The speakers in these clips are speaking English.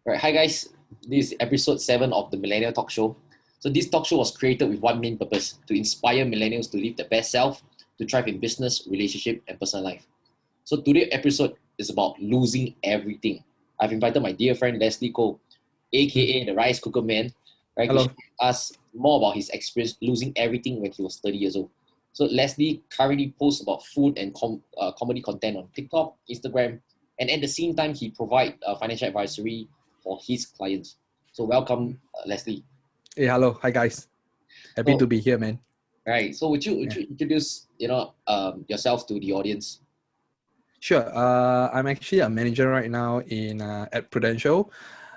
Right, hi guys. This is episode 7 of the Millennial Talk Show. So this talk show was created with one main purpose: to inspire millennials to live their best self, to thrive in business, relationship, and personal life. So today's episode is about losing everything. I've invited my dear friend Leslie Koh, aka the Rice Cooker Man, right, to Hello. share with us more about his experience losing everything when he was 30 years old. So Leslie currently posts about food and comedy content on TikTok, Instagram, and at the same time he provides financial advisory for his clients. So welcome, Leslie. Hey, hello. Hi, guys. Happy to So be here, man. right, so would Yeah. you introduce yourself to the audience? Sure. I'm actually a manager right now in at Prudential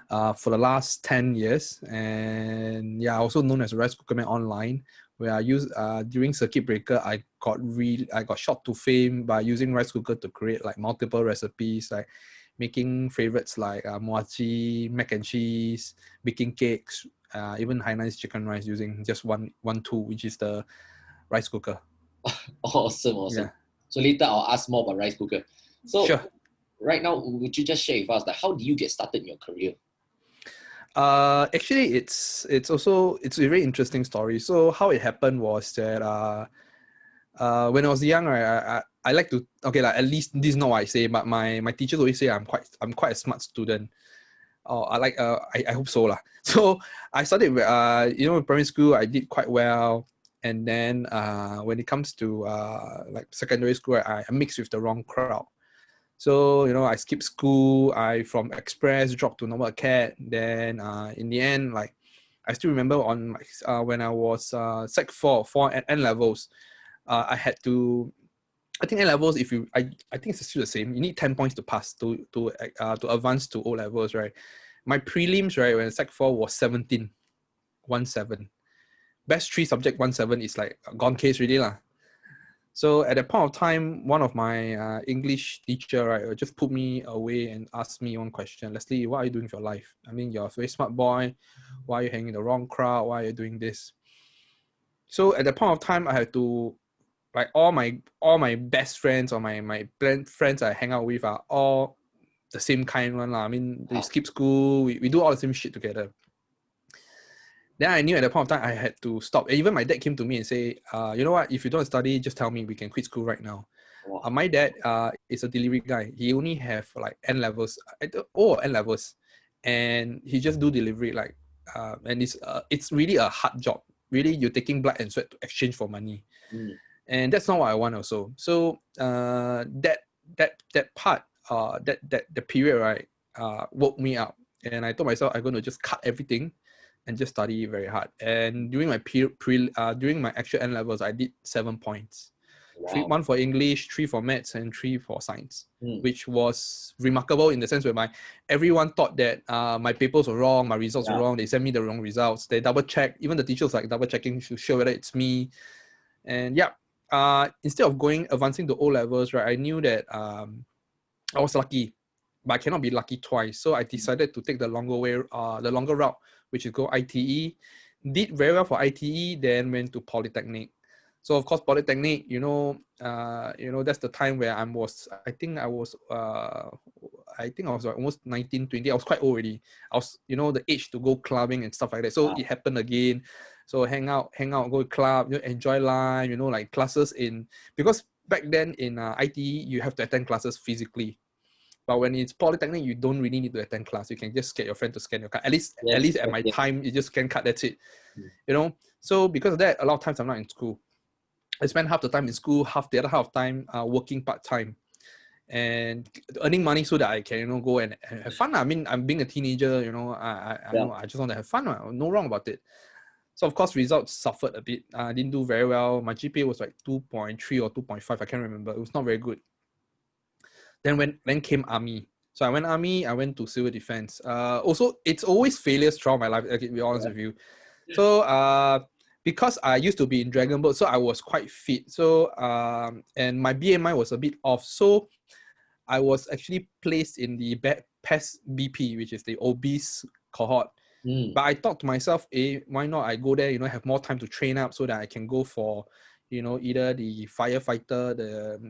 for the last 10 years. And yeah, also known as Rice Cooker Man Online, where I use during circuit breaker, I got shot to fame by using rice cooker to create like multiple recipes, like making favorites like mochi, mac and cheese, baking cakes, even Hainanese chicken rice using just one tool, which is the rice cooker. Awesome. Yeah, So later I'll ask more about rice cooker. So sure. right now, would you just share with us, like, how do you get started in your career? Actually, it's also it's a very interesting story. So how it happened was that when I was young, right, I like to, okay, like at least this is not what I say, but my teachers always say I'm quite a smart student. Oh, I hope so lah. So I started in primary school I did quite well, and then when it comes to like secondary school, I mixed with the wrong crowd. So I skipped school. I from express dropped to normal acad. Then in the end, like I still remember on when I was sec 4 at N levels, I had to. I think A levels, if I think it's still the same. You need 10 points to pass to advance to O levels, right? My prelims, right, when sec 4 was 17, 17. Best 3 subject 17 is like a gone case really lah. So at that point of time, one of my English teacher, right, just put me away and asked me one question: Leslie, what are you doing with your life? I mean, you're a very smart boy. Why are you hanging the wrong crowd? Why are you doing this? So at that point of time, I had to, like, all my best friends or my friends I hang out with are all the same kind one lah. I mean, they skip school. We do all the same shit together. Then I knew at that point of time I had to stop. Even my dad came to me and say, you know what? If you don't study, just tell me. We can quit school right now. Wow. My dad is a delivery guy. He only have like N levels, N levels, and he just do delivery like, and it's really a hard job. Really, you're taking blood and sweat to exchange for money, Mm. and that's not what I want also. So that part, that the period, right, woke me up, and I told myself I'm going to just cut everything and just study very hard. And during my during my actual N levels, I did 7 points. Wow. 1 for English, 3 for maths, and 3 for science, Mm. which was remarkable in the sense where everyone thought that my papers were wrong, my results were Yeah. wrong. They sent me the wrong results. They double check. Even the teachers like double checking to show whether it's me. And yeah, instead of advancing to O levels, right, I knew that I was lucky, but I cannot be lucky twice. So I decided to take the longer route, which is go ITE. Did very well for ITE, then went to Polytechnic. So of course, Polytechnic, that's the time where I think I was like almost 19, 20. I was quite old already. I was, the age to go clubbing and stuff like that. So Wow. it happened again. So hang out, go to club, enjoy life, like classes because back then in ITE, you have to attend classes physically. But when it's Polytechnic, you don't really need to attend class. You can just get your friend to scan your card. At Yes. least at my Yes. time, you just scan card, that's it. Mm. So because of that, a lot of times I'm not in school. I spend half the time in school, half the other half of time working part-time and earning money so that I can, go and have fun. I mean, I'm being a teenager, I Yeah. know I just want to have fun. No wrong about it. So of course, results suffered a bit. I didn't do very well. My GPA was like 2.3 or 2.5. I can't remember. It was not very good. Then came army. So I went army. I went to civil defense. Also, it's always failures throughout my life. Okay, to be honest with you. So because I used to be in Dragon Boat, so I was quite fit. So and my BMI was a bit off. So I was actually placed in the PES BP, which is the obese cohort. Mm. But I thought to myself, why not I go there, have more time to train up so that I can go for, either the firefighter,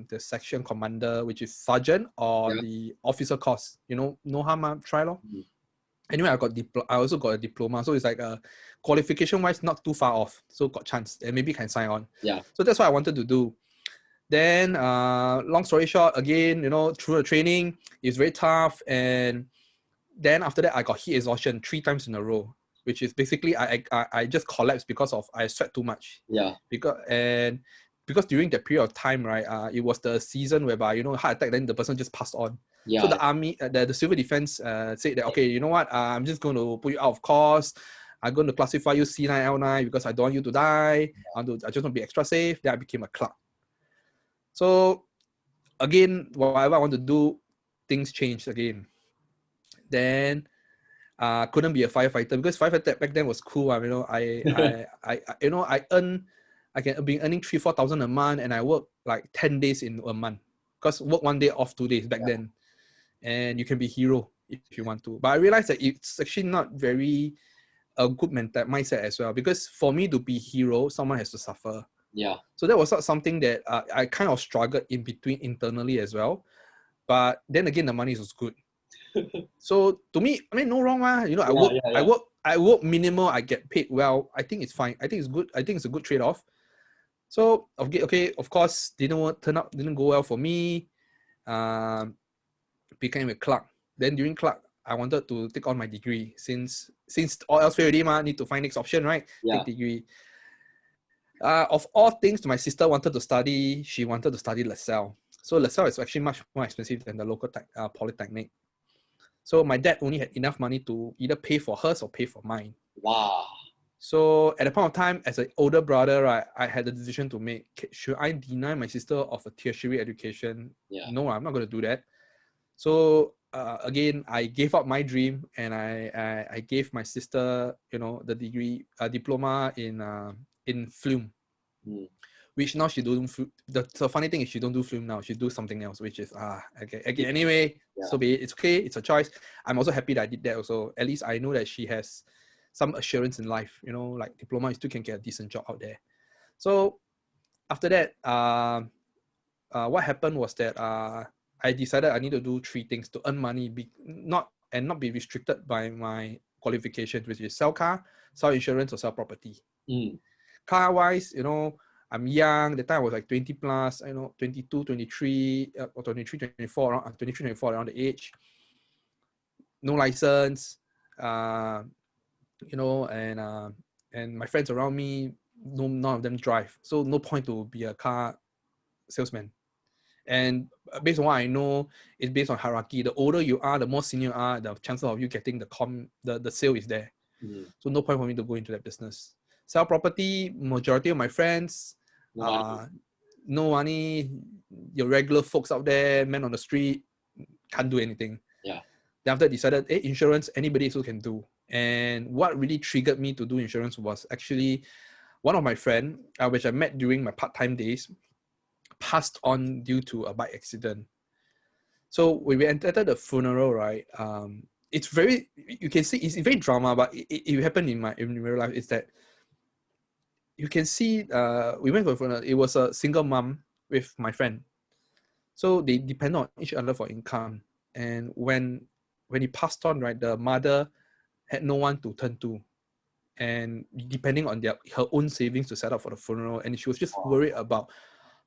the section commander, which is sergeant, or Yeah. the officer course. No harm, try lor. Mm. Anyway, I also got a diploma, so it's like a qualification wise not too far off. So got chance and maybe can sign on. Yeah. So that's what I wanted to do. Then, long story short, again, through the training, it's very tough. And then after that, I got heat exhaustion 3 times in a row, which is basically I just collapsed because of I sweat too much. Yeah. Because during that period of time, right, it was the season whereby heart attack, then the person just passed on. Yeah. So the army, the civil defense said that, okay, you know what, I'm just going to put you out of course. I'm going to classify you C9 L9 because I don't want you to die. I just want to be extra safe. Then I became a clerk. So again, whatever I want to do, things changed again. Then couldn't be a firefighter because firefighter back then was cool. I can be earning 3,000-4,000 a month, and I work like 10 days in a month because work 1 day off 2 days back then, and you can be hero if you want to. But I realized that it's actually not very a good mindset as well, because for me to be hero, someone has to suffer. Yeah. So that was not something that I kind of struggled in between internally as well. But then again, the money was good. So to me, I mean, no wrong, I work minimal, I get paid well. I think it's fine. I think it's good. I think it's a good trade-off. So okay, of course, didn't go well for me. Became a clerk. Then during clerk, I wanted to take on my degree since all else failed already, need to find next option, right? Yeah. Take degree. Of all things, my sister wanted to study. She wanted to study LaSalle. So LaSalle is actually much more expensive than the local polytechnic. So my dad only had enough money to either pay for hers or pay for mine. Wow. So at the point of time, as an older brother, right, I had the decision to make. Should I deny my sister of a tertiary education? Yeah. No, I'm not going to do that. So again, I gave up my dream, and I gave my sister, the degree, diploma in film. Which now she don't. The funny thing is she don't do film now. She do something else, which is okay. Anyway, so be it. It's okay. It's a choice. I'm also happy that I did that. Also, at least I know that she has some assurance in life. Like diploma, you still can get a decent job out there. So after that, what happened was that I decided I need to do 3 things to earn money, not be restricted by my qualifications, which is sell car, sell insurance, or sell property. Car wise, I'm young. That time I was like 20 plus, 22, 23, or 23, 24, around 23, 24, around the age. No license, and my friends around me, none of them drive. So no point to be a car salesman. And based on what I know, it's based on hierarchy. The older you are, the more senior you are, the chances of you getting the sale is there. So no point for me to go into that business. Sell property, majority of my friends, no money, your regular folks out there, men on the street, can't do anything. Yeah. Then after I decided, insurance, anybody also can do. And what really triggered me to do insurance was actually one of my friends, which I met during my part-time days, passed on due to a bike accident. So when we entered the funeral, right, it's very, you can see it's very drama, but it happened in real life. Is that you can see, we went for a funeral. It was a single mom with my friend. So they depend on each other for income. And when he passed on, right, the mother had no one to turn to. And depending on her own savings to set up for the funeral. And she was just worried about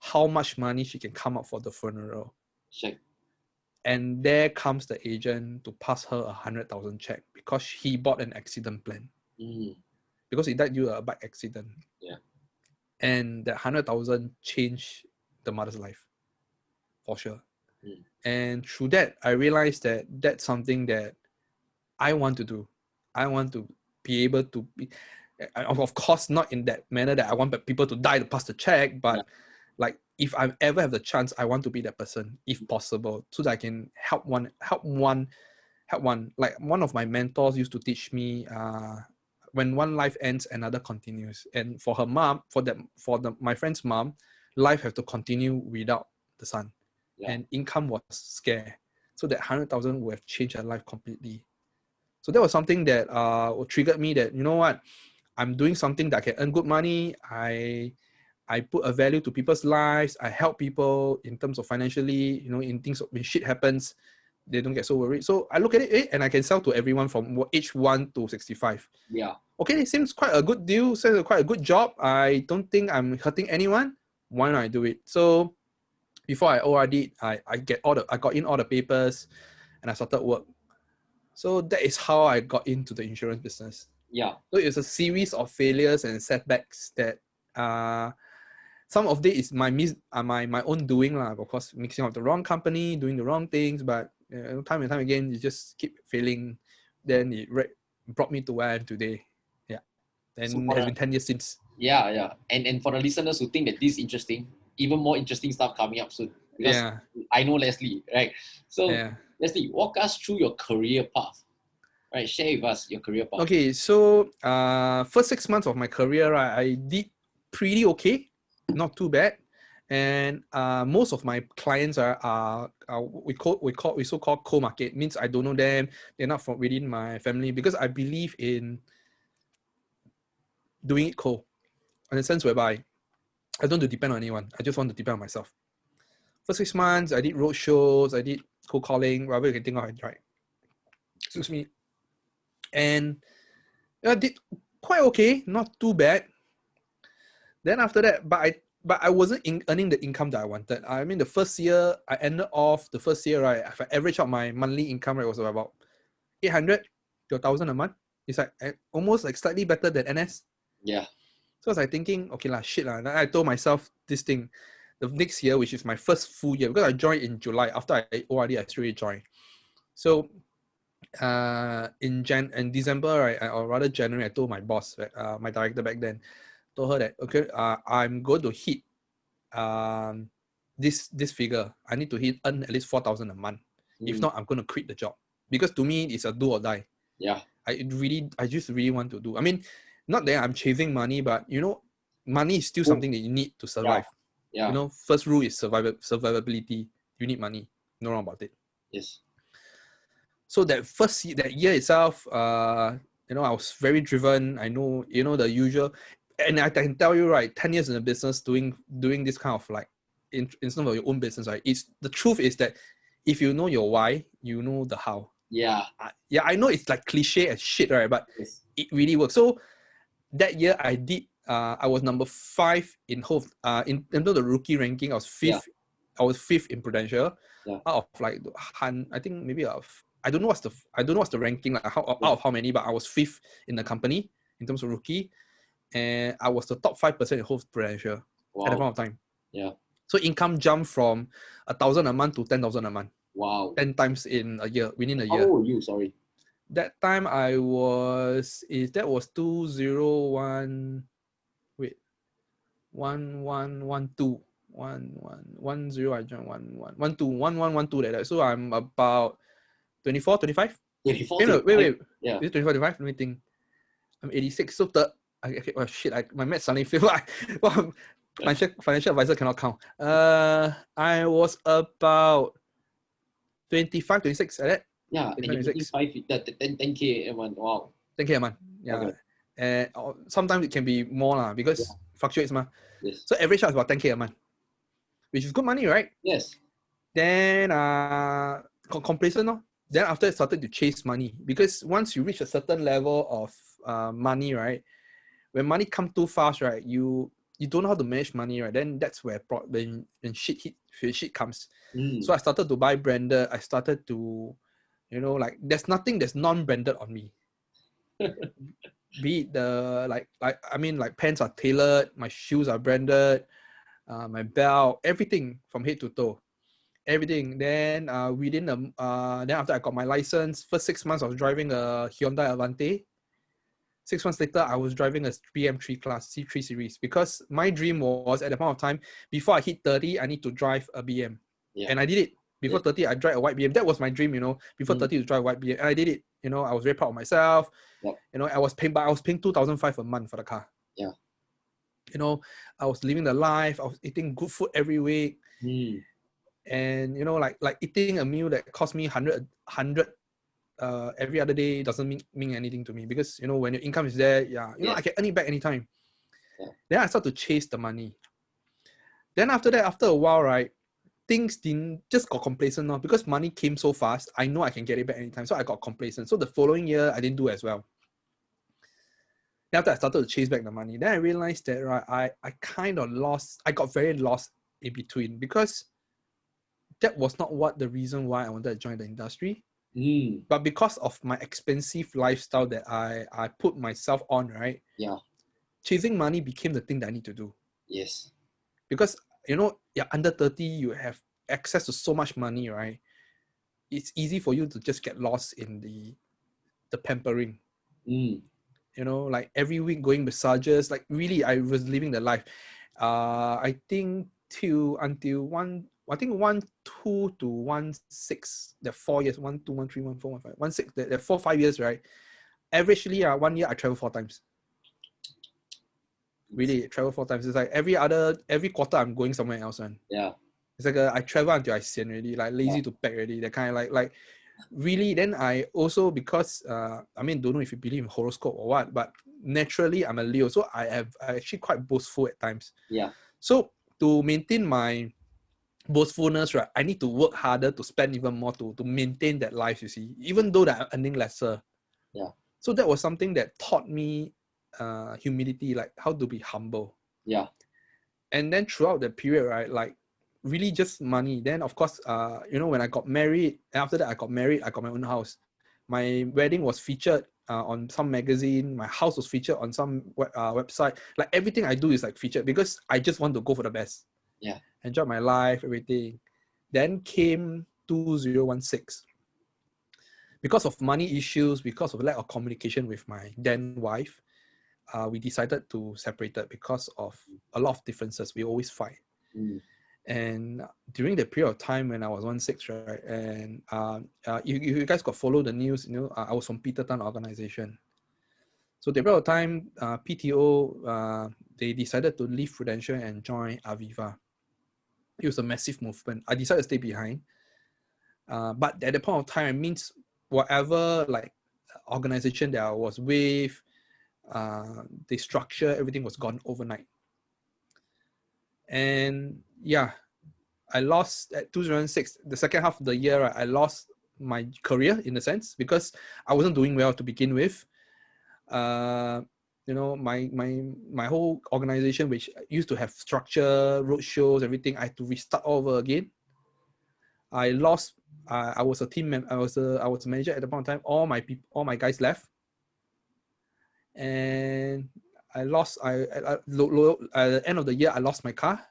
how much money she can come up for the funeral. Check. And there comes the agent to pass her 100,000 check because he bought an accident plan. Because he died due to a bike accident. Yeah. And that 100,000 changed the mother's life, for sure. And through that, I realized that that's something that I want to do. I want to be able to be, of course, not in that manner that I want people to die to pass the check, but like if I ever have the chance, I want to be that person, if possible, so that I can help one. Like one of my mentors used to teach me, when one life ends, another continues. And for her mom, my friend's mom, life have to continue without the son. And income was scarce. So that 100,000 would have changed her life completely. So that was something that triggered me that, you know what, I'm doing something that I can earn good money. I put a value to people's lives. I help people in terms of financially, in things when shit happens, they don't get so worried. So I look at it, and I can sell to everyone from age 1 to 65. Yeah. Okay, it seems quite a good deal, seems quite a good job. I don't think I'm hurting anyone. Why not I do it? So before I ORD, I got in all the papers, and I started work. So that is how I got into the insurance business. Yeah. So it's a series of failures and setbacks that some of it is my own doing lah. Of course, mixing up the wrong company, doing the wrong things, but time and time again, you just keep failing. Then it brought me to where I am today. Yeah, and So it has been 10 years since. Yeah. And for the listeners who think that this is interesting, even more interesting stuff coming up soon. Because Yeah, I know Leslie, right? So yeah. Leslie, walk us through your career path. Right, share with us your career path. Okay, so first 6 months of my career, right, I did pretty okay, not too bad, and most of my clients are we so-called co-market, means I don't know them, they're not from within my family, because I believe in doing it co, in a sense whereby I don't want to depend on anyone. I just want to depend on myself. For 6 months, I did road shows, I did cold calling, whatever you can think of, I tried. Excuse me. And I did quite okay, not too bad. Then after that, but I wasn't earning the income that I wanted. I mean, the first year, I ended off the first year, right? If I average out my monthly income rate was about 800 to 1,000 a month. It's like almost like slightly better than NS. Yeah. So I was like thinking, okay lah, shit lah. Then I told myself this thing, the next year, which is my first full year, because I joined in July. After I ORD, I straight joined. So in December, right, or rather January, I told my boss, my director back then, told her that, okay, I'm going to hit this figure. I need to earn at least 4,000 a month. If not, I'm going to quit the job, because to me it's a do or die. Yeah. I just really want to do. I mean, not that I'm chasing money, but money is still something that you need to survive. Yeah. First rule is survivability. You need money. No wrong about it. Yes. So that year itself, I was very driven. I know, the usual, and I can tell you, right, 10 years in the business, doing this kind of like in some of your own business, right? The truth is that if you know your why, you know the how. Yeah. I know it's like cliche as shit, right? But Yes. it really works. So that year I did. I was number 5 in whole. In terms of the rookie ranking, I was 5th. Yeah. I was 5th in Prudential. Yeah. Out of like, I think maybe I don't know what's the ranking, like out of how many, but I was 5th in the company in terms of rookie, and I was the top 5% in whole Prudential at the point of time. Yeah. So income jumped from 1,000 a month to 10,000 a month. Wow. 10 times in a year, within a year. How old are you? Sorry. That time that was 201. Wait, 1112. 1110. I joined 1112 like that. So I'm about 24, 25. 24. Wait. Yeah. Is it 25, 25? Let me think. I'm 86. So oh shit! My math suddenly failed. Financial advisor cannot count. I was about 25, 26 like that. Yeah, 10K a month. Wow. 10K a month. Yeah. Okay. And sometimes it can be more lah, because fluctuates ma. Yes. So average out is about 10K a month, which is good money, right? Yes. Then complacent, no? Then after it started to chase money, because once you reach a certain level of money, right? When money come too fast, right? You don't know how to manage money, right? Then that's where when shit comes. So I started to buy branded. I started to, like there's nothing that's non-branded on me. Be it like pants are tailored, my shoes are branded, my belt, everything from head to toe. Everything. Then then after I got my license, first 6 months I was driving a Hyundai Avante. 6 months later, I was driving a BM3 class C3 series, because my dream was at the point of time, before I hit 30, I need to drive a BM. Yeah. And I did it. Before 30, I drive a white BM. That was my dream, before 30 to drive a white BM. And I did it. I was very proud of myself. Yep. I was paying 2,500 a month for the car. Yeah. I was living the life. I was eating good food every week. And like eating a meal that cost me 100 every other day doesn't mean anything to me, because when your income is there, I can earn it back anytime. Then I start to chase the money. Then after that, after a while, right, things didn't just got complacent now because money came so fast. I know I can get it back anytime. So I got complacent. So the following year, I didn't do as well. Then after I started to chase back the money, then I realized that I kind of lost, I got very lost in between because that was not what the reason why I wanted to join the industry. But because of my expensive lifestyle that I put myself on, right? Yeah. Chasing money became the thing that I need to do. Yes. Because, you're under 30, you have access to so much money, right? It's easy for you to just get lost in the pampering. Like every week going massages, like really I was living the life. I think until 1-2 to 1-6, the 4 years, 1-2, 1-3, 1-4, 1-5, 1-6, the 4-5 years, right? Averagely, 1 year I travel 4 times. Really, travel 4 times. It's like every quarter I'm going somewhere else, man. Yeah. It's like I travel until I sian already, like lazy to pack already. That kind of like really. Then I also, because don't know if you believe in horoscope or what, but naturally I'm a Leo, so I actually quite boastful at times. Yeah. So to maintain my boastfulness, right, I need to work harder to spend even more to maintain that life, you see, even though that I'm earning lesser. Yeah. So that was something that taught me humility, like how to be humble. Yeah. And then throughout the period, right, like really just money. Then of course, when I got married, after that I got married, I got my own house. My wedding was featured on some magazine. My house was featured on some website. Like everything I do is like featured because I just want to go for the best. Yeah. Enjoy my life, everything. Then came 2016. Because of money issues, because of lack of communication with my then wife, we decided to separate it because of a lot of differences. We always fight. And during the period of time when I was 16, right, and you guys got follow the news, I was from Peter Tan organization. So the period of time, PTO, they decided to leave Prudential and join Aviva. It was a massive movement. I decided to stay behind. But at the point of time, it means whatever like organization that I was with, the structure, everything was gone overnight. And yeah, I lost at 2006, the second half of the year, right, I lost my career in a sense because I wasn't doing well to begin with. My whole organization, which used to have structure, road shows, everything, I had to restart all over again. I lost. I was a team member. I was a manager at the point in time. All my guys left, and I lost. At the end of the year, I lost my car.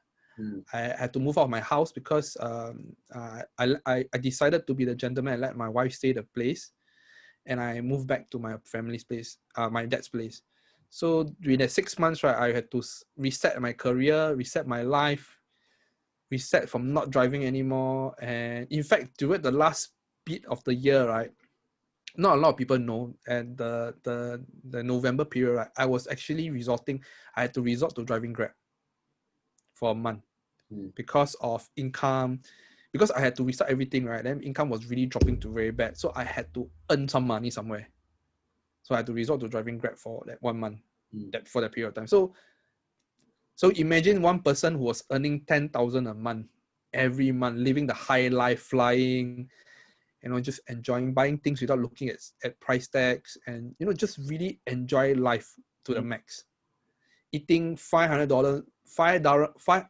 I had to move out of my house because I decided to be the gentleman and let my wife stay the place, and I moved back to my family's place, my dad's place. So during that 6 months, right, I had to reset my career, reset my life, reset from not driving anymore. And in fact, during the last bit of the year, right, not a lot of people know, and the November period, right, I was actually I had to resort to driving Grab for a month because of income, because I had to restart everything, right? Then income was really dropping to very bad. So I had to earn some money somewhere. So I had to resort to driving Grab for that 1 month, for that period of time. So imagine one person who was earning 10,000 a month every month, living the high life, flying, just enjoying, buying things without looking at price tags, and just really enjoy life to the max. Eating $500, $5.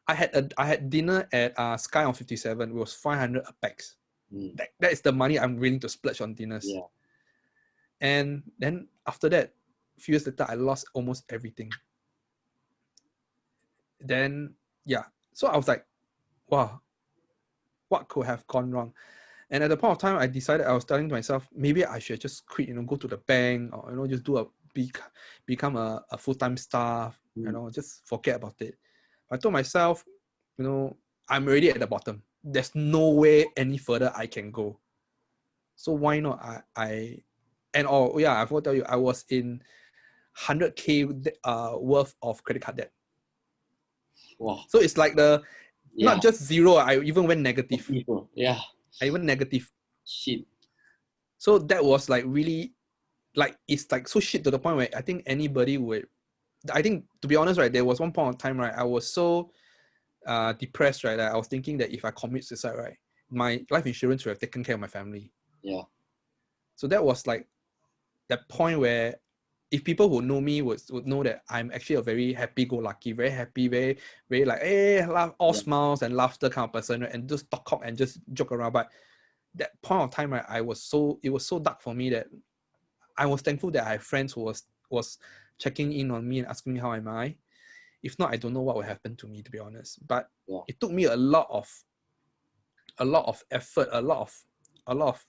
I had dinner at Sky on 57. It was 500 a pax. That is the money I'm willing to splurge on dinners. Yeah. And then after that, a few years later, I lost almost everything. Then yeah, so I was like, wow, what could have gone wrong? And at the point of time, I was telling to myself, maybe I should just quit, go to the bank, or just become a full-time staff, just forget about it. I told myself, I'm already at the bottom. There's no way any further I can go. So why not? I forgot to tell you, I was in 100K worth of credit card debt. Wow. So it's like not just zero, I even went negative. Yeah. I went negative. Shit. So that was like really, like, it's like so shit to the point where I think anybody would, I think, to be honest, right, there was one point of time, right, I was so depressed, right? I was thinking that if I commit suicide, right, my life insurance would have taken care of my family. Yeah. So that was like that point where if people who know me would know that I'm actually a very happy-go-lucky, very happy, very like, hey, laugh, all smiles and laughter kind of person, right? And just talk up and just joke around. But that point of time, right, it was so dark for me that I was thankful that I have friends who was checking in on me and asking me how am I. If not, I don't know what would happen to me, to be honest. But it took me a lot of effort, a lot of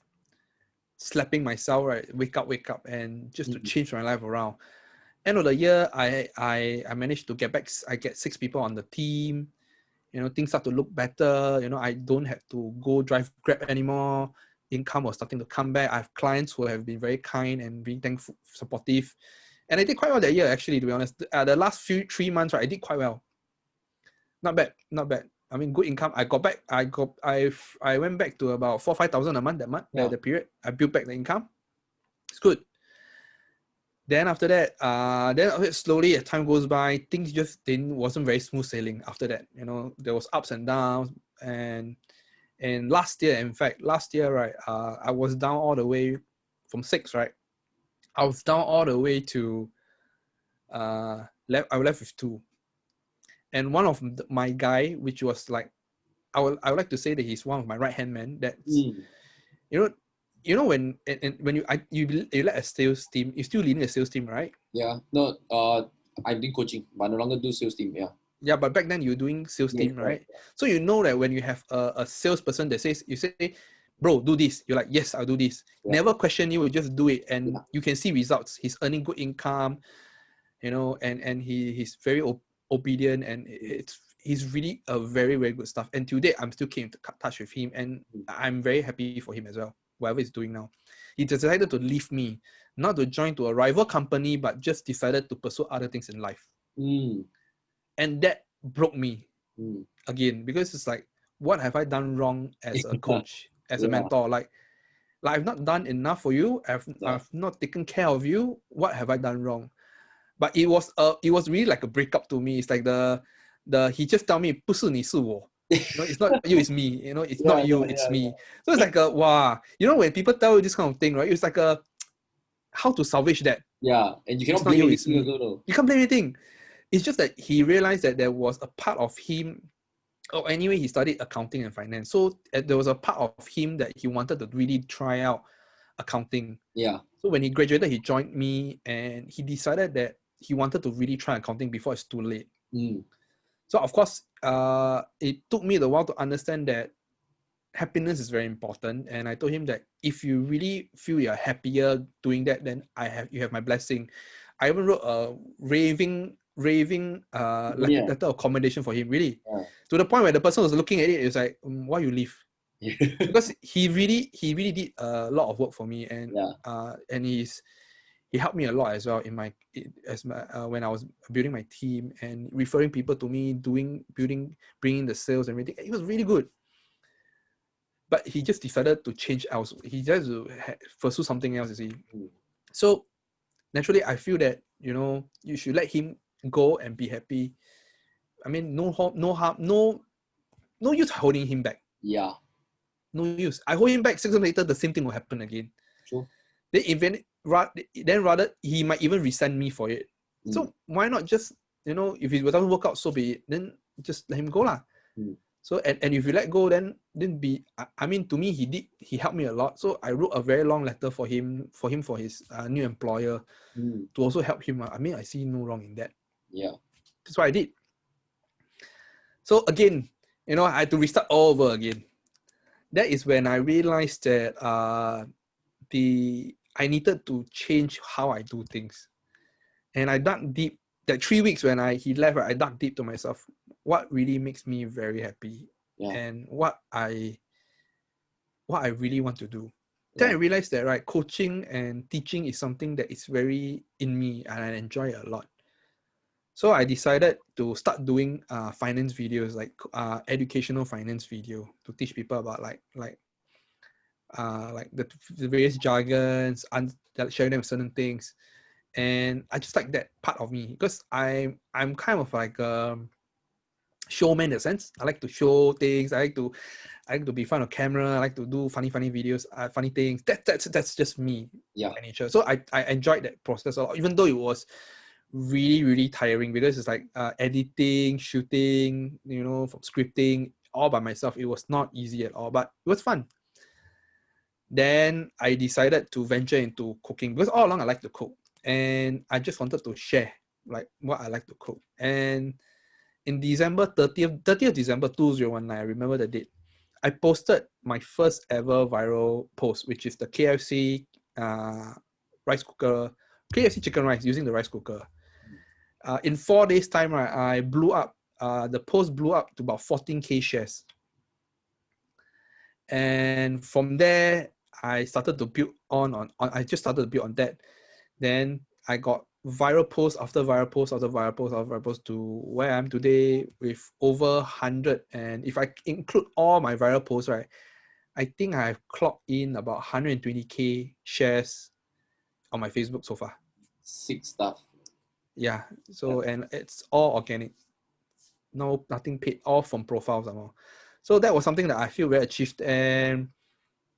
slapping myself, right? Wake up, and just to change my life around. End of the year, I managed to get back. I get 6 people on the team. Things start to look better. I don't have to go drive Grab anymore. Income was starting to come back. I have clients who have been very kind and being thankful, supportive. And I did quite well that year, actually, to be honest. The last 3 months, right, I did quite well. Not bad. I mean, good income. I went back to about 4,000-5,000 a month that period. I built back the income. It's good. Then after that, slowly as time goes by, things just wasn't very smooth sailing after that. There was ups and downs. And last year, right, I was down all the way from 6, right? I was down all the way to I left with 2. And one of my guy, which was like, I would like to say that he's one of my right hand man. That's when you let a sales team, you're still leading a sales team, right? Yeah. No, I'm doing coaching, but I no longer do sales team. Yeah. Yeah, but back then you're doing sales team, right? Right. So that when you have a salesperson that says, you say, bro, do this. You're like, yes, I'll do this. Yeah. Never question you, just do it. And you can see results. He's earning good income, and he's very obedient, and he's really a very, very good stuff. And today I'm still keeping in touch with him, and I'm very happy for him as well, whatever he's doing now. He decided to leave me, not to join to a rival company, but just decided to pursue other things in life. And that broke me again, because it's like, what have I done wrong as a coach, as a mentor? Like I've not done enough for you. I've not taken care of you. What have I done wrong? But it was really like a breakup to me. It's like he just tell me, 不是你是我. It's not you, it's me. It's not you, it's me. So it's like wow. When people tell you this kind of thing, right? It's like how to salvage that? Yeah, and you cannot blame you, it's me. You can't blame anything. It's just that he realized that there was a part of him. Oh, anyway, he studied accounting and finance. So there was a part of him that he wanted to really try out accounting. Yeah. So when he graduated, he joined me, and he decided that he wanted to really try accounting before it's too late. So of course, it took me a while to understand that happiness is very important. And I told him that if you really feel you're happier doing that, then you have my blessing. I even wrote a raving letter of commendation for him, really. To the point where the person was looking at it, it's like, why you leave? Because he really did a lot of work for me, and he helped me a lot as well when I was building my team and referring people to me, bringing the sales and everything. It was really good. But he just decided to change else. He just pursue something else, you see. So naturally, I feel that you should let him go and be happy. I mean, no harm, no use holding him back. Yeah. No use. I hold him back, 6 months later, the same thing will happen again. True. Then rather he might even resent me for it. So why not just, if it doesn't work out, so be it. Then just let him go lah. So and if you let go, then I mean, to me, he helped me a lot. So I wrote a very long letter for his new employer to also help him. I mean, I see no wrong in that. Yeah. That's what I did. So again, I had to restart all over again. That is when I realized that I needed to change how I do things. And I dug deep. That 3 weeks when he left, I dug deep to myself. What really makes me very happy, and what I really want to do. Then I realized that coaching and teaching is something that is very in me, and I enjoy it a lot. So I decided to start doing finance videos, like educational finance video, to teach people about like the various jargons and sharing them certain things. And I just like that part of me, because I'm kind of like showman in a sense. I like to show things. I like to be in front of camera. I like to do funny things. Funny things. That's just me by nature. So I enjoyed that process a lot, even though it was really tiring because it's like editing, shooting, from scripting all by myself. It was not easy at all, but it was fun. Then I decided to venture into cooking because all along I like to cook and I just wanted to share like what I like to cook. And in December 30th December 2019, I remember the date, I posted my first ever viral post, which is the KFC rice cooker, KFC chicken rice using the rice cooker. In 4 days time, right, I blew up. The post blew up to about 14K shares. And from there, I started to build I just started to build on that. Then I got viral post after viral post after viral post after viral post to where I am today with over 100. And if I include all my viral posts, right, I think I've clocked in about 120K shares on my Facebook so far. Sick stuff. Yeah. So, and it's all organic. No, nothing paid, all from profiles and all. So that was something that I feel very achieved. And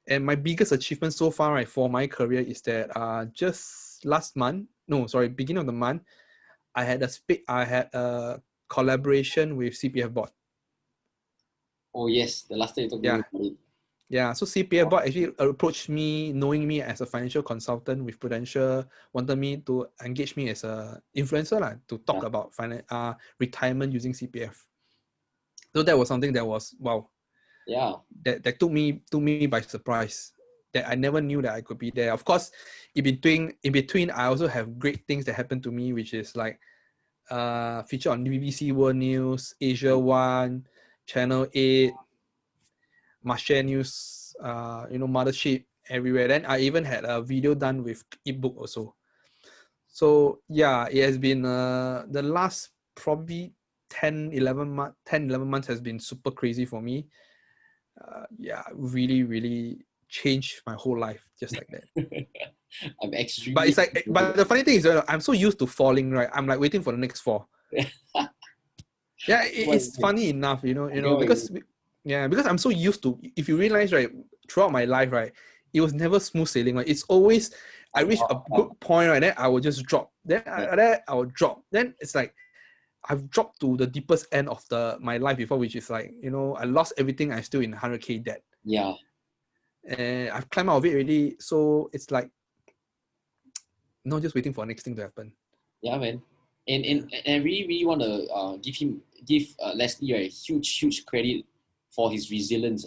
my biggest achievement so far, right, for my career is that just beginning of the month, I had a collaboration with CPF Board. Oh yes, the last time you told me about it. Yeah, so CPF Board actually approached me, knowing me as a financial consultant with Prudential, wanted me to engage me as a influencer to talk about retirement using CPF. So that was something that was wow. Yeah. That took me by surprise. That I never knew that I could be there. Of course, in between, I also have great things that happened to me, which is like feature on BBC World News, Asia One, Channel 8, Marshall News, Mothership everywhere. Then I even had a video done with ebook also. So yeah, it has been the last probably 10-11 months has been super crazy for me. Really changed my whole life just like that. I'm extremely. But it's like, but the funny thing is, I'm so used to falling, right? I'm like waiting for the next fall. Yeah, it's funny enough, because because I'm so used to. If you realize, right, throughout my life, right, it was never smooth sailing. Right, it's always I reach a good point, right, then I will just drop. Then I will drop. Then it's like I've dropped to the deepest end of my life before, which is like, I lost everything. I'm still in 100K debt. Yeah. And I've climbed out of it already. So it's like, just waiting for the next thing to happen. Yeah, man. And I really want to give Leslie a huge credit for his resilience.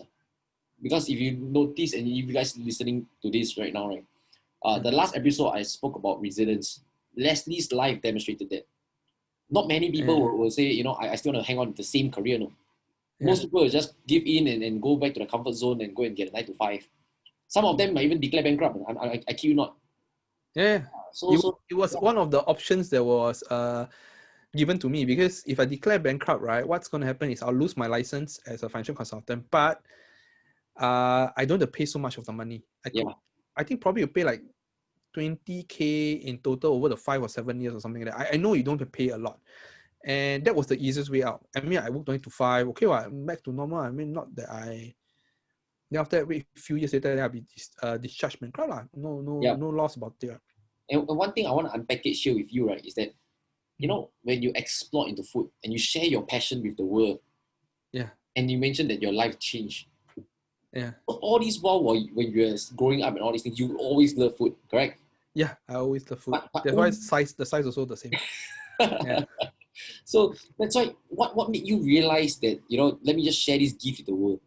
Because if you notice, and if you guys listening to this right now, right, the last episode I spoke about resilience. Leslie's life demonstrated that. Not many people will say, I still want to hang on to the same career. No. Most people will just give in and go back to the comfort zone and go and get a 9 to 5. Some of them might even declare bankrupt. I kid you not. Yeah. So it was one of the options that was given to me, because if I declare bankrupt, right, what's going to happen is I'll lose my license as a financial consultant, but I don't have to pay so much of the money. I think probably you pay like 20K in total over the 5 or 7 years or something like that. I know you don't have to pay a lot. And that was the easiest way out. I mean, I worked 9 to 5. Okay, well, I'm back to normal. I mean, not that then after that, a few years later, I'll be discharged bankrupt. No loss about it. And one thing I want to unpackage here with you, right, is that, when you explore into food and you share your passion with the world, and you mentioned that your life changed. All these while when you were growing up and all these things, you always love food, correct? Yeah, I always love food. That's why the size also the same. So that's why, what made you realize that, let me just share this gift with the world?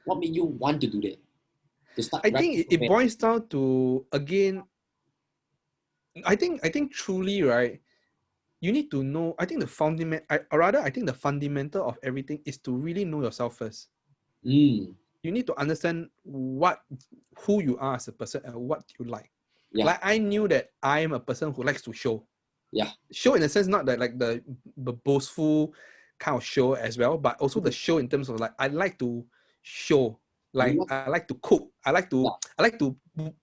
What made you want to do that? To start I think it boils down to, again, I think truly, right, you need to know, I think the fundamental of everything is to really know yourself first. You need to understand who you are as a person and what you like. Like, I knew that I am a person who likes to show. Show in a sense, not that like the boastful kind of show as well, but also the show in terms of like, I like to show. Like, I like to cook. I like to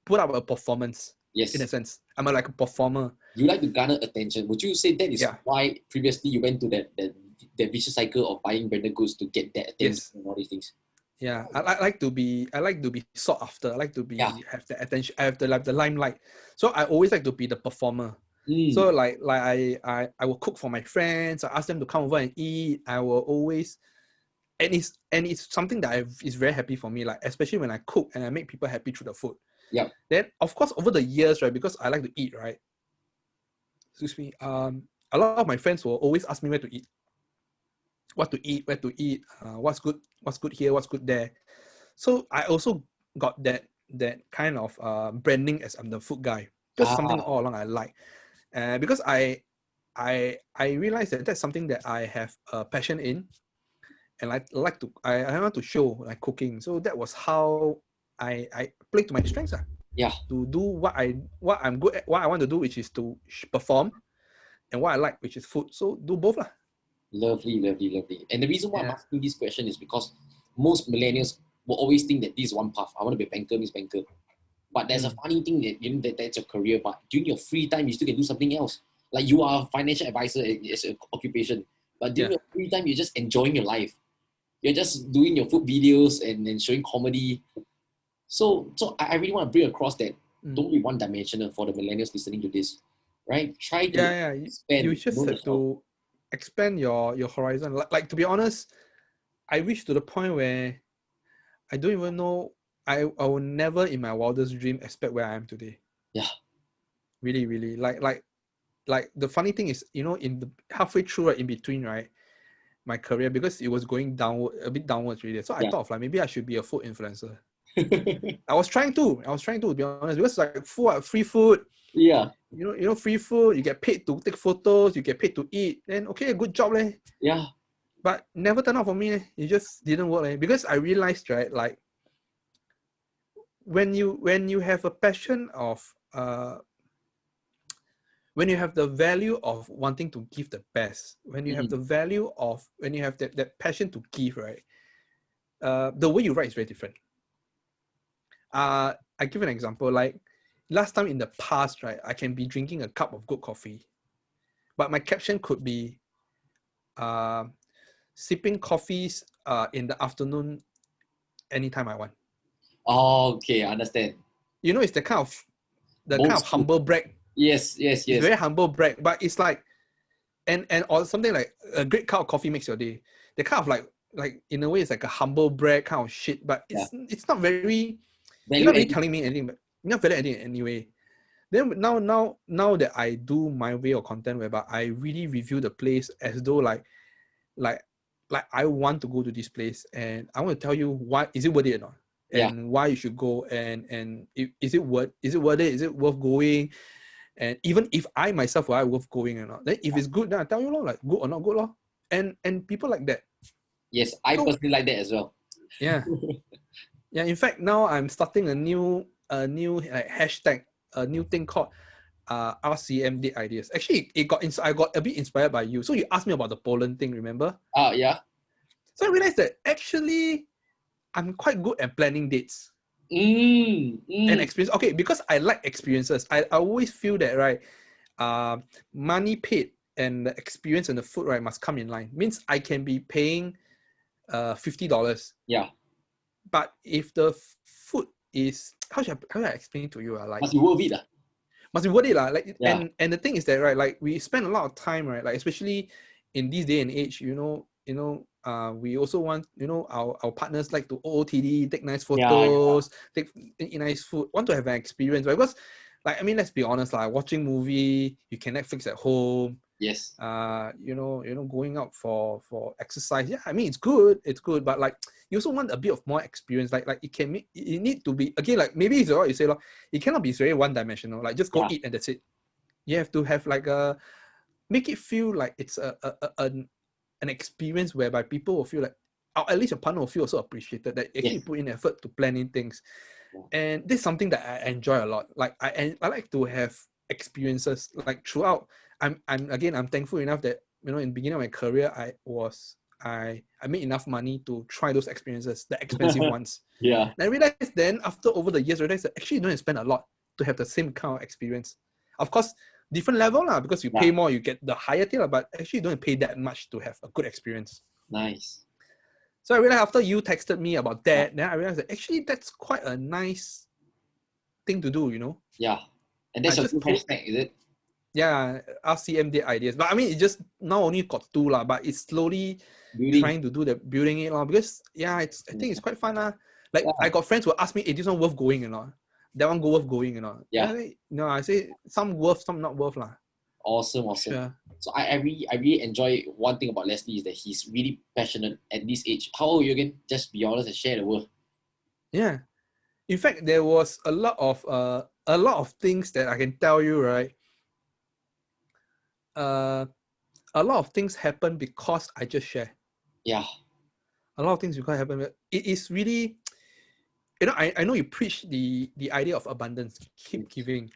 put up a performance. In a sense, I'm like a performer. You like to garner attention. Would you say that is why previously you went to that the vicious cycle of buying branded goods to get that attention Yes. and all these things. Yeah, I like to be sought after. I like to be Yeah. have the attention. I have the limelight. So I always like to be the performer. So Mm. I will cook for my friends. I ask them to come over and eat. I will always, and it's something that is very happy for me. Like especially when I cook and I make people happy through the food. Yep. Then of course over the years, right, because I like to eat, right. Excuse me. A lot of my friends will always ask me where to eat, where to eat. What's good here, what's good there. So I also got that kind of branding as I'm the food guy. That's something Ah, all along I like. Because I realized that that's something that I have a passion in, and I want to show like cooking. So that was how I played to my strengths. yeah. To do what I'm good at, what I want to do, which is to perform, and what I like, which is food. So do both lah. Lovely, lovely, lovely. And the reason why I'm Yeah. asking this question is because most millennials will always think that this is one path. I want to be a banker, means banker. But there's a funny thing that that's your career, but during your free time, you still can do something else. Like you are a financial advisor as an occupation, but during your free time, you're just enjoying your life. You're just doing your food videos and showing comedy. So I really want to bring across that don't be one dimensional for the millennials listening to this, right? Try to Yeah. You expand, just know have yourself. to expand your horizon. Like to be honest, I reached to the point where I don't even know. I will never in my wildest dream expect where I am today. Yeah, Really, really. Like the funny thing is, in the halfway through, right, in between, right, my career, because it was going downward, a bit downwards really. So I yeah. thought of like maybe I should be a food influencer. I was trying to be honest, because like food, free food, Yeah, free food, you get paid to take photos, you get paid to eat, then okay, good job leh. yeah. But never turned out for me. It just didn't work because I realized, right, like when you have a passion of when you have the value of wanting to give the best, when you have the value of when you have that passion to give, right, the way you write is very different. I give an example. Like last time in the past, right, I can be drinking a cup of good coffee, but my caption could be sipping coffees in the afternoon anytime I want. Okay, I understand. It's the kind Bold of school. humble brag. Yes, yes, It's yes. very humble brag, but it's like and or something like a great cup of coffee makes your day. The kind of like in a way it's like a humble brag kind of shit, but Yeah. it's not very. You're Value not really added. telling me anything, but you're not value adding anyway. Then now that I do my way of content, whereby I really review the place as though like I want to go to this place and I want to tell you why is it worth it or not, Yeah. and why you should go, and is it worth it? Is it worth going? And even if I myself are worth going or not, then if it's good, then I tell you like good or not good and people like that. Yes, I So personally like that as well. yeah. In fact, now I'm starting a new like hashtag, a new thing called RCM Date Ideas. Actually, I got a bit inspired by you. So you asked me about the Poland thing, remember? Yeah. So I realized that actually I'm quite good at planning dates and Mm. experience. Okay, because I like experiences. I always feel that, right, money paid and the experience and the food, right, must come in line. Means I can be paying $50, Yeah. but if the food is how should I explain to you? Like Must be worth it. must be worth it lah. Like Yeah. and the thing is that, right, like we spend a lot of time, right, like especially in this day and age, we also want, our partners like to OOTD, take nice Yeah. photos, eat nice food, want to have an experience, right? Because like, I mean, let's be honest, like watching movie, you can Netflix at home, Yes. going out for exercise. Yeah, I mean it's good, but like you also want a bit of more experience. Like it need to be again, like maybe it's what you say, like it cannot be very one dimensional. Like just go Yeah. eat and that's it. You have to have like make it feel like it's an experience whereby people will feel like, or at least your partner will feel also appreciated that actually Yes. put in effort to planning things. Yeah. And this is something that I enjoy a lot. Like I like to have experiences like throughout. I'm thankful enough that in the beginning of my career I made enough money to try those experiences, the expensive ones. Yeah. And I realized then after over the years, I realized that actually you don't have to spend a lot to have the same kind of experience. Of course, different level lah, because you Yeah. pay more, you get the higher tier, but actually you don't pay that much to have a good experience. Nice. So I realized after you texted me about that, then I realized that actually that's quite a nice thing to do, you know? Yeah. And that's I your just new hashtag, is it? Yeah, RCM date ideas. But I mean, it just now only got 2 lah, but it's slowly Building. trying to do the building it lah, because I think it's quite fun lah. Like Yeah. I got friends who ask me, "Hey, this one worth going or not? That one worth going or not?" Yeah. No, I say some worth, some not worth lah. Awesome. Sure. So I really enjoy one thing about Leslie is that he's really passionate at this age. How old are you again? Just be honest and share the word. Yeah. In fact, there was a lot of things that I can tell you, right? A lot of things happen because I just share. Yeah. A lot of things because happen. It is really, you know, I know you preach the idea of abundance, keep giving.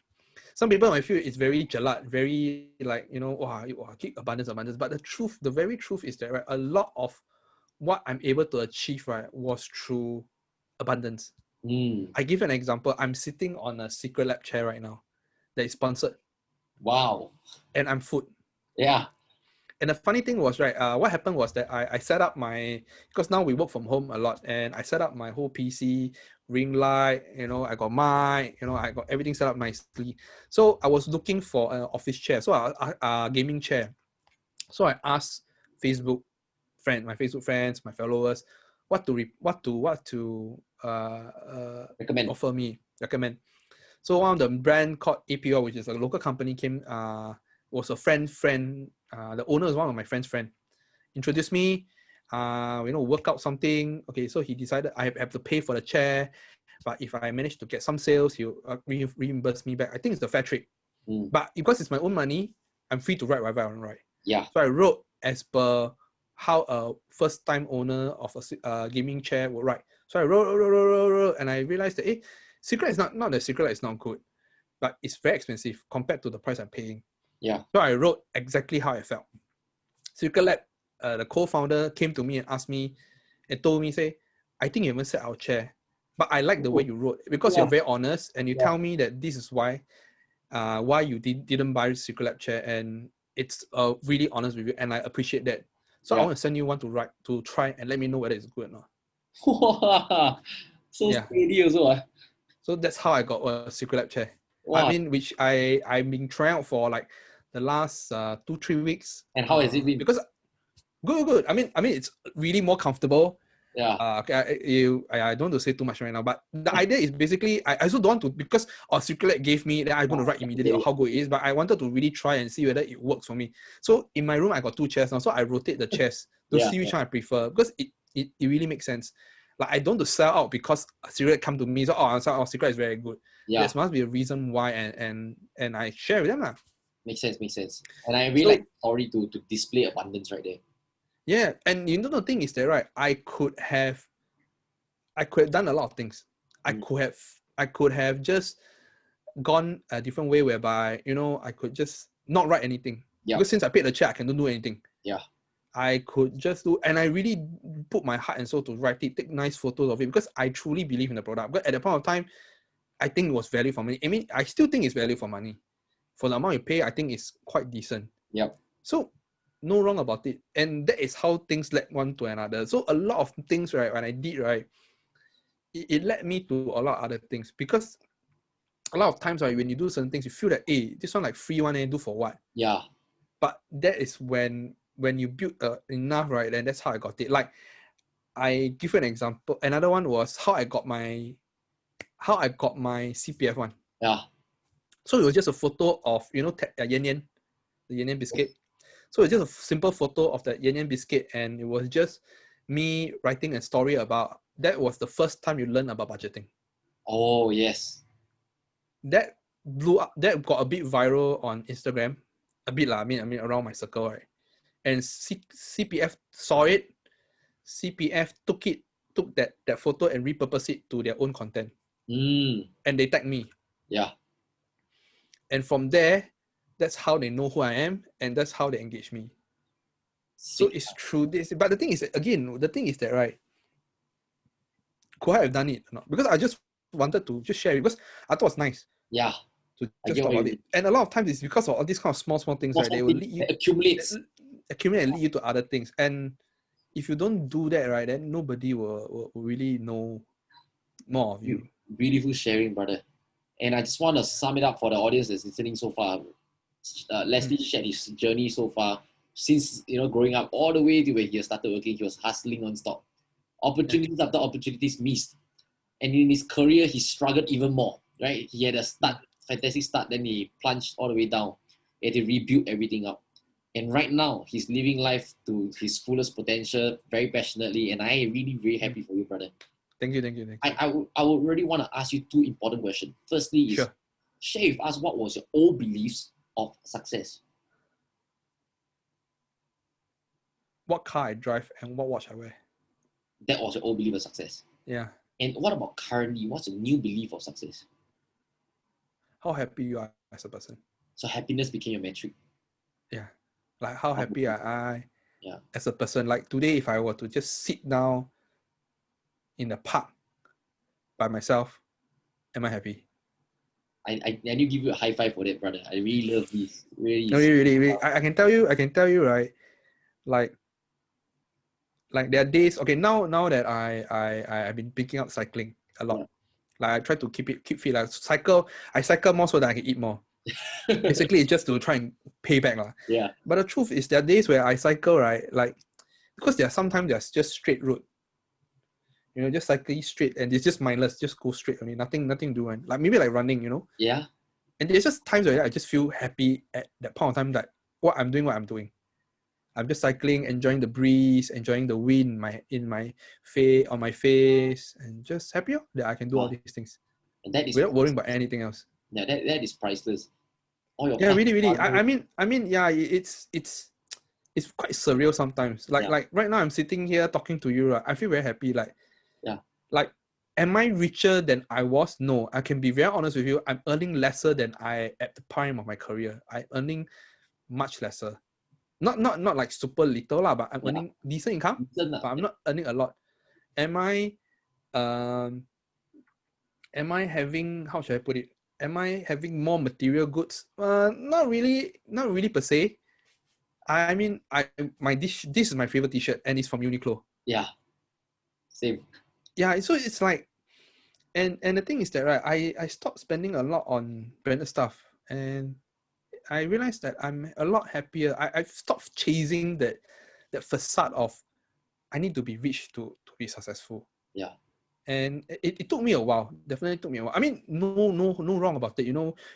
Some people might feel it's very jalat, very like, you know, keep abundance. But the very truth is that, right, a lot of what I'm able to achieve, right, was through abundance. I give an example. I'm sitting on a Secret Lab chair right now that is sponsored. Wow. And I'm food. Yeah. And the funny thing was, right, what happened was that I set up because now we work from home a lot, and I set up my whole PC, ring light, you know, I got mic, you know, I got everything set up nicely. So I was looking for an office chair, so a gaming chair. So I asked my Facebook friends, my followers, what to recommend. So one of the brand called APO, which is a local company, was a friend. The owner is one of my friend's friend. Introduced me, work out something. Okay, so he decided I have to pay for the chair, but if I manage to get some sales, he'll reimburse me back. I think it's a fair trade. But because it's my own money, I'm free to write whatever I want to write. Yeah. So I wrote as per how a first-time owner of a gaming chair would write. So I wrote, and I realized that Secret is not that Secret is not good, but it's very expensive compared to the price I'm paying. Yeah. So I wrote exactly how I felt. Secret Lab, the co-founder came to me and asked me and told me, say, I think you haven't set our chair, but I like the way you wrote because you're very honest and you tell me that this is why you didn't buy Secret Lab chair, and it's a really honest review, and I appreciate that. So I want to send you one to try and let me know whether it's good or not. So steady also. So that's how I got a Secret Lab chair. Wow. I mean, which I've been trying out for like the last 2-3 weeks. And how has it been? Because good. I mean, it's really more comfortable. Yeah. I don't want to say too much right now, but the idea is basically I also don't want to, because Secret Lab gave me that I'm going to write immediately how good it is, but I wanted to really try and see whether it works for me. So in my room I got 2 chairs now, so I rotate the chairs to see which one I prefer, because it really makes sense. Like I don't want to sell out because Secret come to me, so Secret is very good. Yeah. There must be a reason why, and I share with them lah. Makes sense. And I really like the story to display abundance right there. Yeah, and you know the thing is that, right, I could have done a lot of things. I could have just gone a different way whereby, you know, I could just not write anything. Yeah. Because since I paid the check, I cannot do anything. Yeah. I could just do, and I really put my heart and soul to write it, take nice photos of it, because I truly believe in the product. But at the point of time, I think it was value for money. I mean, I still think it's value for money. For the amount you pay, I think it's quite decent. Yep. So no wrong about it. And that is how things led one to another. So a lot of things, right, when I did, right, it led me to a lot of other things. Because a lot of times, right, when you do certain things, you feel that, hey, this one like free one, and do for what? Yeah. But that is when you build enough, right, then that's how I got it. Like, I give you an example. Another one was how I got my CPF one. Yeah. So it was just a photo of, you know, Yan Yan, the Yan Yan biscuit. So it's just a simple photo of that Yan Yan biscuit, and it was just me writing a story about, that was the first time you learn about budgeting. Oh, yes. That blew up, that got a bit viral on Instagram. A bit lah, I mean around my circle, right? And CPF saw it. CPF took that photo and repurposed it to their own content. And they tagged me. Yeah. And from there, that's how they know who I am, and that's how they engage me. So it's through this. But the thing is, that, right, could I have done it or not? Because I just wanted to just share it because I thought it was nice. Yeah. to I just get talk what you about mean. it. And a lot of times it's because of all these kind of small things, Small, right? They small will thing lead you that accumulates. accumulate and lead you to other things. And if you don't do that, right, then nobody will really know more of you. Beautiful sharing, brother. And I just want to sum it up for the audience that's listening so far. Leslie shared his journey so far since growing up all the way to where he started working. He was hustling non-stop. Opportunities after opportunities missed. And in his career, he struggled even more, right? He had a fantastic start, then he plunged all the way down. He had to rebuild everything up. And right now, he's living life to his fullest potential, very passionately. And I am really, very happy for you, brother. Thank you. I would really want to ask you two important questions. Firstly is, Sure. share with us what was your old beliefs of success. What car I drive and what watch I wear. That was your old belief of success. Yeah. And what about currently? What's your new belief of success? How happy you are as a person. So happiness became your metric. Yeah. Like how happy I as a person. Like today, if I were to just sit down in the park by myself, am I happy? I need to give you a high five for that, brother. I really love this. Really. Really. I can tell you, right? Like there are days. Okay, now that I've been picking up cycling a lot. Yeah. Like I try to keep fit. Like I cycle more so that I can eat more. Basically, it's just to try and pay back. Yeah. But the truth is, there are days where I cycle, right? Like, because sometimes there's just straight route. Just cycling straight, and it's just mindless, just go straight. I mean, nothing to do. And like maybe like running, Yeah. And there's just times where I just feel happy at that point of time that what I'm doing. I'm just cycling, enjoying the breeze, enjoying the wind on my face, and just happy that I can do all these things. And that is without worrying about anything else. Yeah, that is priceless. All your really. I mean, yeah, it's quite surreal sometimes. Like right now, I'm sitting here talking to you. Right? I feel very happy. Like, am I richer than I was? No, I can be very honest with you. I'm earning lesser than I at the prime of my career. I'm earning much lesser. Not like super little lah, but I'm earning decent income. But I'm not earning a lot. Am I having, how should I put it? Am I having more material goods? Not really per se. I mean, this is my favorite t-shirt and it's from Uniqlo. Yeah. Same. Yeah, so it's like, and the thing is that, right, I stopped spending a lot on branded stuff, and I realized that I'm a lot happier. I've stopped chasing that facade of I need to be rich to be successful. Yeah. And it took me a while. Definitely took me a while. I mean, no wrong about it.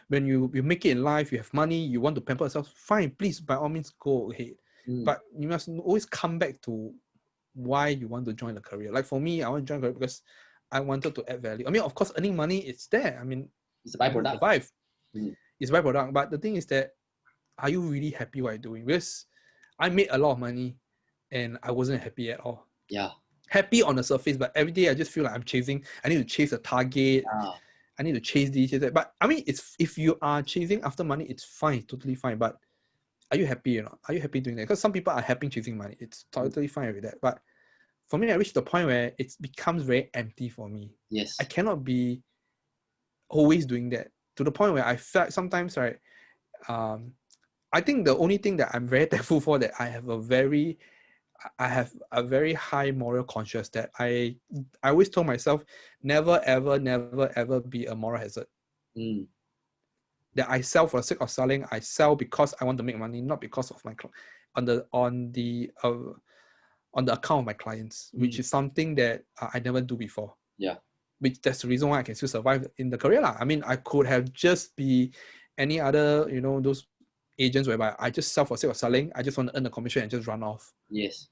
When you make it in life, you have money, you want to pamper yourself, fine, please, by all means, go ahead. But you must always come back to why you want to join the career. Like for me, I want to join the career because I wanted to add value. I mean, of course, earning money, it's there. I mean, it's a byproduct. Survive. It's a byproduct. But the thing is that, are you really happy what you're doing? Because I made a lot of money and I wasn't happy at all. Yeah. Happy on the surface, but every day I just feel like I need to chase a target. I need to chase this, chase that. But I mean, if you are chasing after money, it's fine, totally fine. But are you happy or not? Are you happy doing that? Because some people are happy chasing money. It's totally fine with that. But for me, I reached the point where it becomes very empty for me. Yes. I cannot be always doing that, to the point where I felt sometimes, right, I think the only thing that I'm very thankful for, that I have a very high moral conscience, that I always told myself, never ever be a moral hazard. That I sell for the sake of selling. I sell because I want to make money, not because of my on the account of my clients, which is something that I never do before. Yeah. Which that's the reason why I can still survive in the career lah. I mean, I could have just be any other, those agents whereby I just sell for sake of selling. I just want to earn a commission and just run off. Yes.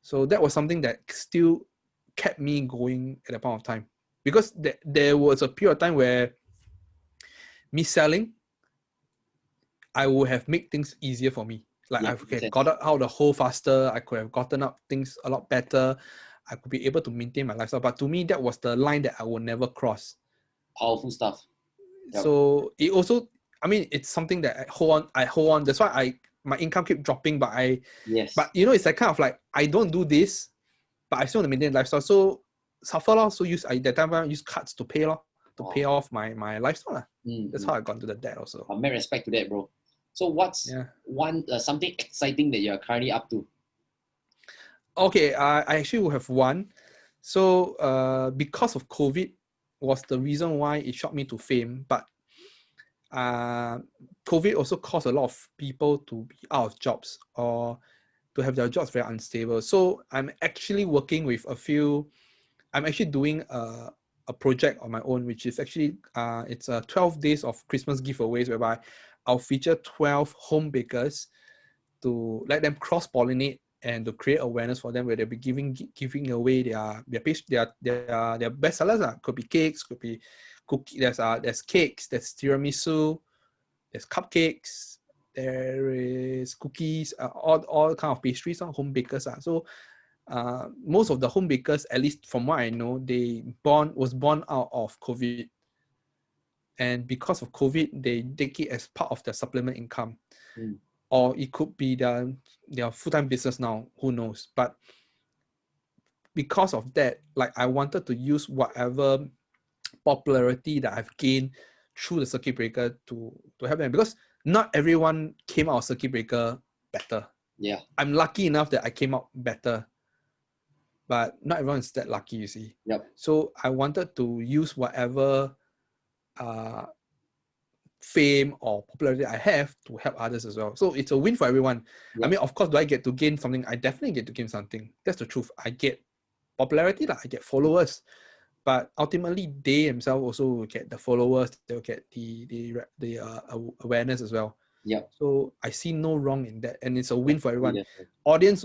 So that was something that still kept me going at that point of time, because there was a period of time where me selling, I would have made things easier for me. Like I could have got out of the hole faster. I could have gotten up things a lot better. I could be able to maintain my lifestyle. But to me, that was the line that I would never cross. Powerful stuff. Yep. So it also, I mean, it's something that I hold on. That's why my income keep dropping. But it's like kind of like, I don't do this, but I still want to maintain lifestyle. So suffer lor. So that time I use cards to pay lor. pay off my lifestyle. That's Mm-hmm. how I got into the debt also. Mad respect to that, bro. So what's something exciting that you're currently up to? Okay, I actually will have one. So because of COVID was the reason why it shot me to fame, but COVID also caused a lot of people to be out of jobs or to have their jobs very unstable. So I'm actually working with I'm actually doing a project on my own, which is actually it's 12 days of Christmas giveaways whereby I'll feature 12 home bakers to let them cross-pollinate and to create awareness for them, where they'll be giving away their best sellers. Could be cakes, could be cookie. There's cakes, there's tiramisu, there's cupcakes, there is cookies, all kind of pastries. Home bakers. So most of the home bakers, at least from what I know, was born out of COVID, and because of COVID, they take it as part of their supplement income. Or it could be their full-time business now, who knows. But because of that, like, I wanted to use whatever popularity that I've gained through the circuit breaker to help them, because not everyone came out of circuit breaker better. Yeah. I'm lucky enough that I came out better, but not everyone is that lucky, you see. Yep. So I wanted to use whatever fame or popularity I have to help others as well. So it's a win for everyone. Yep. I mean, of course, do I get to gain something? I definitely get to gain something. That's the truth. I get popularity, I get followers, but ultimately they themselves also will get the followers. They'll get the awareness as well. Yeah. So I see no wrong in that, and it's a win for everyone. Audience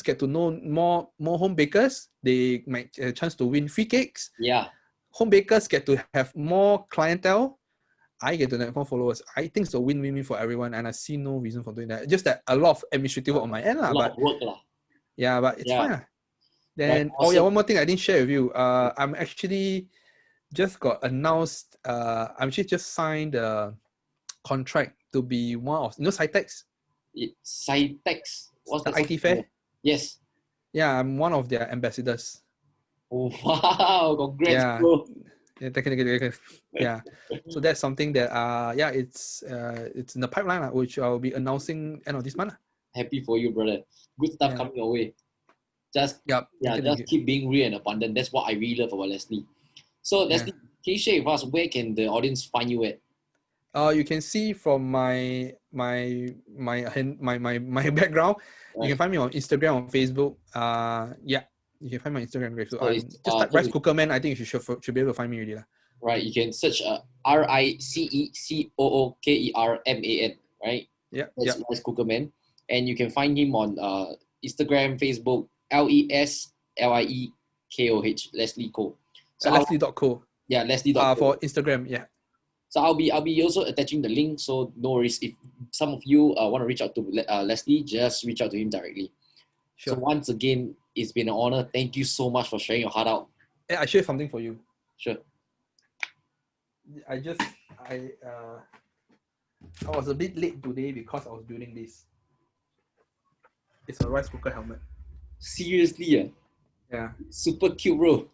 get to know more home bakers. They might get a chance to win free cakes. Yeah. Home bakers get to have more clientele. I get to have more followers. I think it's a win-win for everyone, and I see no reason for doing that. Just that a lot of administrative work on my end, a lot of work, Yeah, but it's fine. Then, right, awesome. one more thing I didn't share with you. I'm actually just got announced. I'm actually just signed a contract to be one of Cytex. Cytex. What's the that? IT fair? Yes. Yeah, I'm one of their ambassadors. Oh wow! Congrats, bro. Yeah, yeah. So that's something that it's in the pipeline, which I'll be announcing end of this month. Happy for you, brother. Good stuff coming your way. Just keep being real and abundant. That's what I really love about Leslie. So Leslie, can you share with us where can the audience find you at? You can see from my background. Right. You can find me on Instagram, on Facebook. You can find my Instagram and Facebook. Just type Rice Cooker Man. I think you should be able to find me already. Right. You can search RICECOOKERMAN. Right. Yeah. That's Rice Cooker Man, and you can find him on Instagram, Facebook, LESLIEKOH, Leslie Koh. So Leslie.Koh. Yeah, Leslie.Koh. For Instagram, yeah. So I'll be also attaching the link. So no worries, if some of you want to reach out to Leslie, just reach out to him directly. Sure. So once again, it's been an honor. Thank you so much for sharing your heart out. I share something for you. Sure. I was a bit late today because I was building this. It's a rice cooker helmet. Seriously? Yeah. Super cute, bro.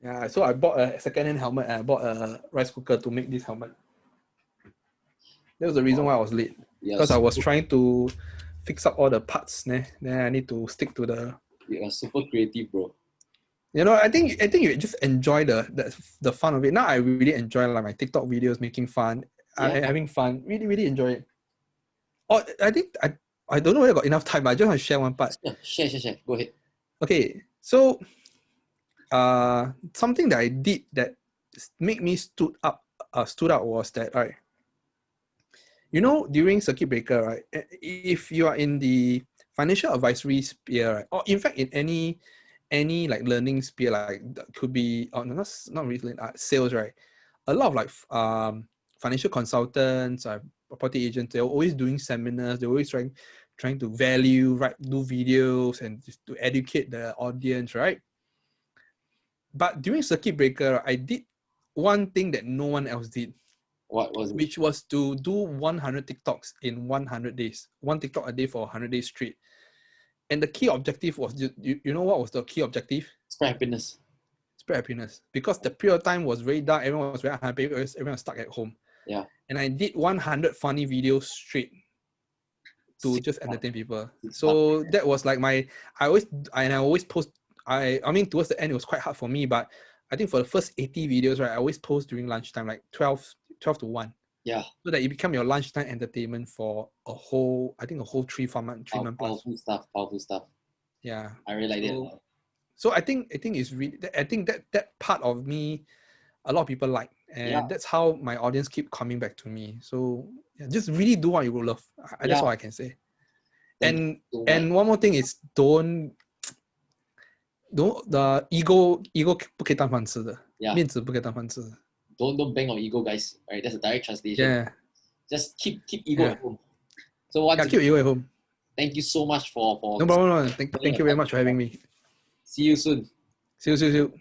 Yeah, so I bought a second-hand helmet and I bought a rice cooker to make this helmet. That was the reason why I was late. Because I was trying to fix up all the parts. Then I need to stick to the... Yeah, super creative, bro. I think you just enjoy the fun of it. Now I really enjoy my TikTok videos, making fun. I'm having fun. Really, really enjoy it. Oh, I think I don't know whether I got enough time, but I just want to share one part. Share. Go ahead. Okay, so something that I did that made me stood out was that, all right, during circuit breaker, right, if you are in the financial advisory sphere, right, or in fact in any learning sphere, could be not really sales, right, a lot of financial consultants, property agents, they're always doing seminars, they're always trying to do videos and to educate the audience, right? But during circuit breaker, I did one thing that no one else did. What was it? Which was to do 100 TikToks in 100 days. One TikTok a day for 100 days straight. And the key objective was, you know what was the key objective? Spread happiness. spread happiness, because the period of time was very dark. Everyone was very unhappy. Everyone was stuck at home. Yeah. And I did 100 funny videos straight to Sick just stuff. entertain people. Sick So that was like I always post. I mean, towards the end, it was quite hard for me, but I think for the first 80 videos, right, I always post during lunchtime, like 12 to 1. Yeah. So that it become your lunchtime entertainment for a whole 3 month plus. Powerful stuff. Yeah. I really like it. So I think it's really, I think that part of me, a lot of people like, and that's how my audience keep coming back to me. So yeah, just really do what you love. That's all I can say. And one more thing is don't the ego 不可以当饭吃的，面子不可以当饭吃的。Don't bang on ego, guys. Right, that's a direct translation. Yeah. Just keep ego at home. So keep ego at home. Thank you so much for no problem. Thank you very much for having me. See you soon. See you.